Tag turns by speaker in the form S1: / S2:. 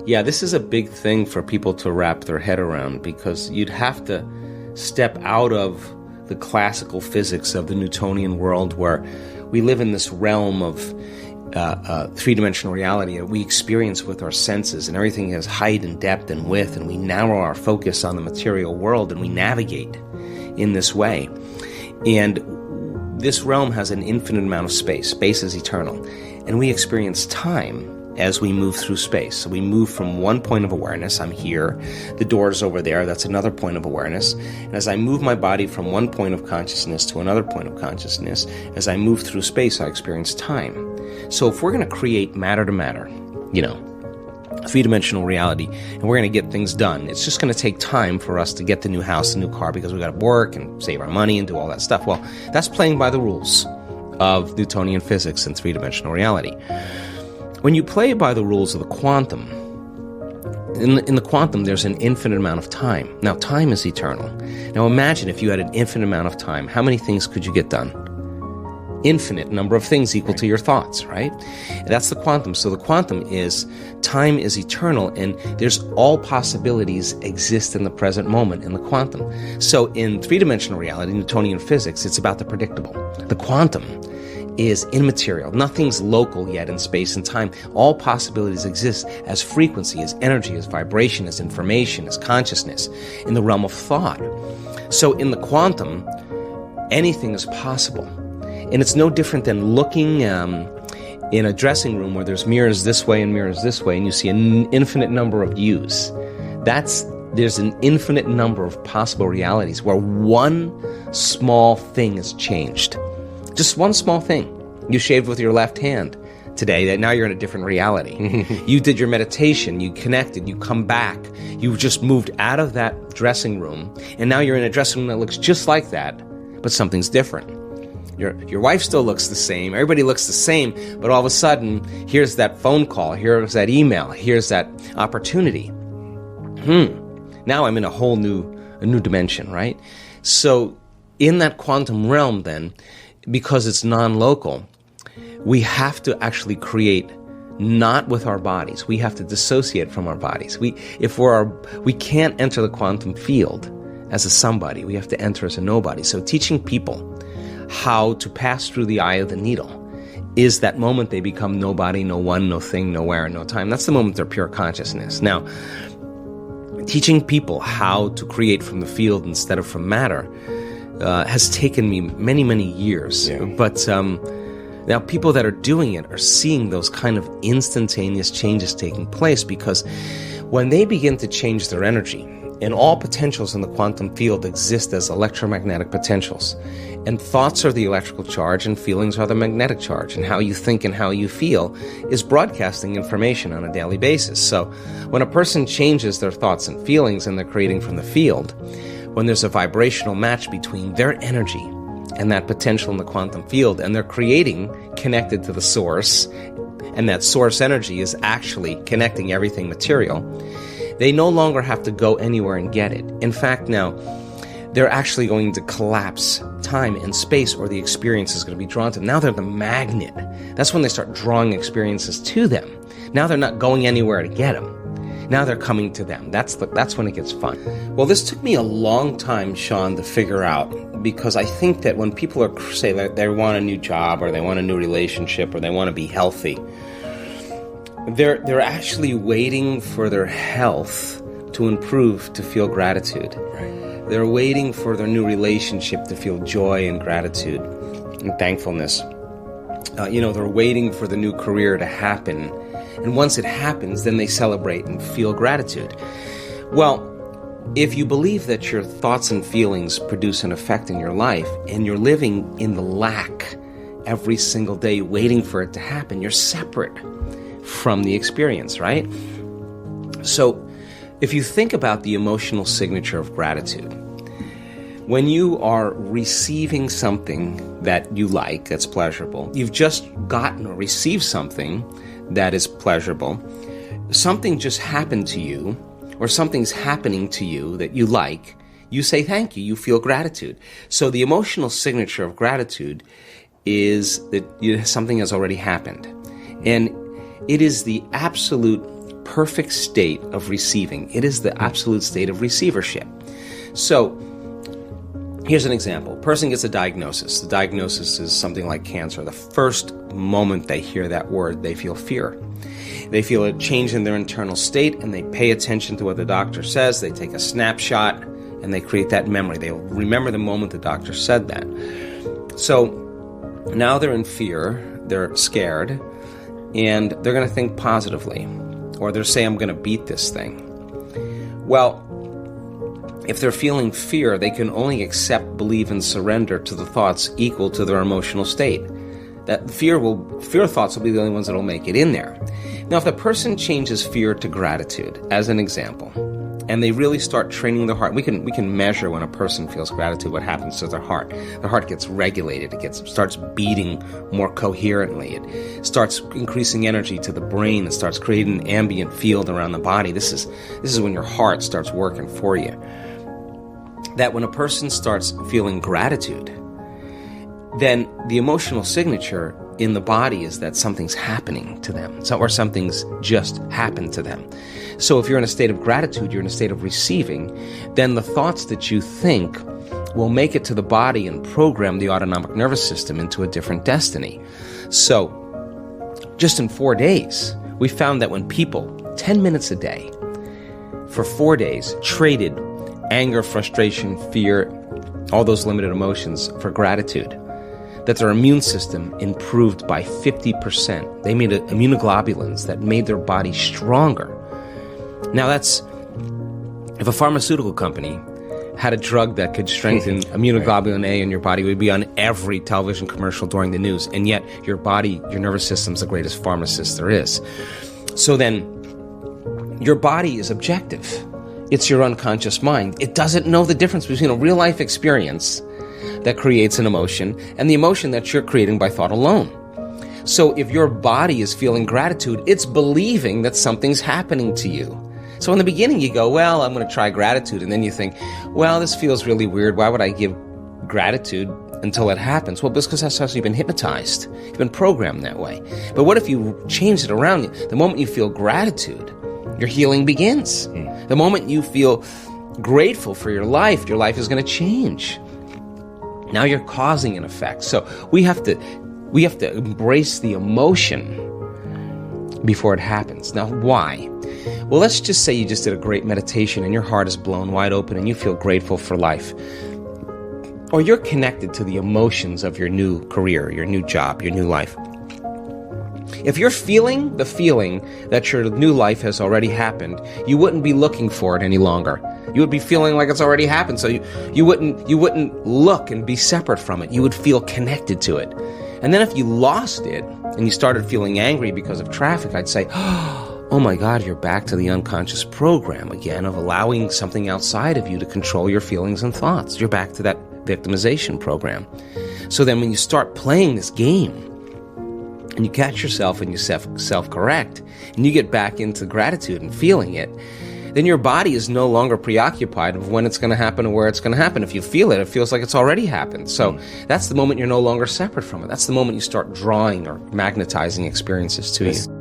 S1: Yeah, this is a big thing for people to wrap their head around, because you'd have to step out of the classical physics of the Newtonian world, where we live in this realm of three-dimensional reality that we experience with our senses, and everything has height and depth and width, and we narrow our focus on the material world, and we navigate in this way. And this realm has an infinite amount of space. Space is eternal. And we experience time as we move through space. So we move from one point of awareness, I'm here, the door's over there, that's another point of awareness. And as I move my body from one point of consciousness to another point of consciousness, as I move through space, I experience time. So if we're going to create matter to matter, three-dimensional reality, and we're going to get things done, it's just going to take time for us to get the new house, the new car, because we got to work and save our money and do all that stuff. Well, that's playing by the rules of Newtonian physics and three-dimensional reality. When you play by the rules of the quantum, in the quantum, there's an infinite amount of time. Now, time is eternal. Now, imagine if you had an infinite amount of time. How many things could you get done? Infinite number of things equal to your thoughts, right? And that's the quantum. So the quantum is, time is eternal, and there's all possibilities exist in the present moment in the quantum. So in three-dimensional reality, Newtonian physics, it's about the predictable. The quantum is immaterial. Nothing's local yet in space and time. All possibilities exist as frequency, as energy, as vibration, as information, as consciousness in the realm of thought. So in the quantum, anything is possible. And it's no different than looking in a dressing room where there's mirrors this way and mirrors this way, and you see an infinite number of views. There's an infinite number of possible realities where one small thing has changed. Just one small thing. You shaved with your left hand today, that now you're in a different reality. You did your meditation, you connected, you come back, you just moved out of that dressing room, and now you're in a dressing room that looks just like that, but something's different. Your wife still looks the same, everybody looks the same, but all of a sudden, here's that phone call, here's that email, here's that opportunity. Now I'm in a whole new dimension, right? So in that quantum realm then, because it's non-local, we have to actually create not with our bodies. We have to dissociate from our bodies. We can't enter the quantum field as a somebody. We have to enter as a nobody. So teaching people how to pass through the eye of the needle is that moment they become nobody, no one, no thing, nowhere, no time. That's the moment they're pure consciousness. Now, teaching people how to create from the field instead of from matter has taken me many, many years. Yeah. But now people that are doing it are seeing those kind of instantaneous changes taking place, because when they begin to change their energy, and all potentials in the quantum field exist as electromagnetic potentials, and thoughts are the electrical charge and feelings are the magnetic charge, and how you think and how you feel is broadcasting information on a daily basis. So when a person changes their thoughts and feelings and they're creating from the field, when there's a vibrational match between their energy and that potential in the quantum field, and they're creating connected to the source, and that source energy is actually connecting everything material, they no longer have to go anywhere and get it. In fact, now, they're actually going to collapse time and space, or the experience is going to be drawn to them. Now they're the magnet. That's when they start drawing experiences to them. Now they're not going anywhere to get them. Now they're coming to them. That's when it gets fun. Well, this took me a long time, Sean, to figure out, because I think that when people say that they want a new job, or they want a new relationship, or they want to be healthy, they're actually waiting for their health to improve to feel gratitude. Right. They're waiting for their new relationship to feel joy and gratitude and thankfulness. They're waiting for the new career to happen. And once it happens, then they celebrate and feel gratitude. Well, if you believe that your thoughts and feelings produce an effect in your life, and you're living in the lack every single day waiting for it to happen, you're separate from the experience, right? So if you think about the emotional signature of gratitude, when you are receiving something that you like, that's pleasurable, you've just gotten or received something that is pleasurable, something just happened to you, or something's happening to you that you like, you say thank you, you feel gratitude. So the emotional signature of gratitude is that something has already happened. And it is the absolute perfect state of receiving. It is the absolute state of receivership. So, here's an example. A person gets a diagnosis. The diagnosis is something like cancer. The first moment they hear that word, they feel fear. They feel a change in their internal state, and they pay attention to what the doctor says. They take a snapshot, and they create that memory. They remember the moment the doctor said that. So now they're in fear, they're scared, and they're going to think positively. Or they'll say, I'm going to beat this thing. Well, if they're feeling fear, they can only accept, believe, and surrender to the thoughts equal to their emotional state. That fear thoughts will be the only ones that will make it in there. Now, if the person changes fear to gratitude, as an example, and they really start training their heart, we can measure when a person feels gratitude, what happens to their heart. Their heart gets regulated, starts beating more coherently, it starts increasing energy to the brain, it starts creating an ambient field around the body. This is when your heart starts working for you. That when a person starts feeling gratitude, then the emotional signature in the body is that something's happening to them, or something's just happened to them. So if you're in a state of gratitude, you're in a state of receiving, then the thoughts that you think will make it to the body and program the autonomic nervous system into a different destiny. So just in 4 days, we found that when people, 10 minutes a day, for 4 days, traded anger, frustration, fear, all those limited emotions for gratitude, that their immune system improved by 50%. They made immunoglobulins that made their body stronger. Now that's, if a pharmaceutical company had a drug that could strengthen immunoglobulin A in your body, it would be on every television commercial during the news. And yet your body, your nervous system's the greatest pharmacist there is. So then your body is objective. It's your unconscious mind. It doesn't know the difference between a real life experience that creates an emotion and the emotion that you're creating by thought alone. So if your body is feeling gratitude, it's believing that something's happening to you. So in the beginning you go, well, I'm going to try gratitude. And then you think, well, this feels really weird. Why would I give gratitude until it happens? Well, because that's how you've been hypnotized. You've been programmed that way. But what if you change it around? The moment you feel gratitude, your healing begins. The moment you feel grateful for your life is going to change. Now you're causing an effect. So we have to embrace the emotion before it happens. Now, why? Well, let's just say you just did a great meditation and your heart is blown wide open and you feel grateful for life. Or you're connected to the emotions of your new career, your new job, your new life. If you're feeling the feeling that your new life has already happened, you wouldn't be looking for it any longer. You would be feeling like it's already happened, so you wouldn't look and be separate from it. You would feel connected to it. And then if you lost it and you started feeling angry because of traffic, I'd say, oh my God, you're back to the unconscious program again of allowing something outside of you to control your feelings and thoughts. You're back to that victimization program. So then when you start playing this game, and you catch yourself and you self-correct, and you get back into gratitude and feeling it, then your body is no longer preoccupied of when it's going to happen or where it's going to happen. If you feel it, it feels like it's already happened. So that's the moment you're no longer separate from it. That's the moment you start drawing or magnetizing experiences to you.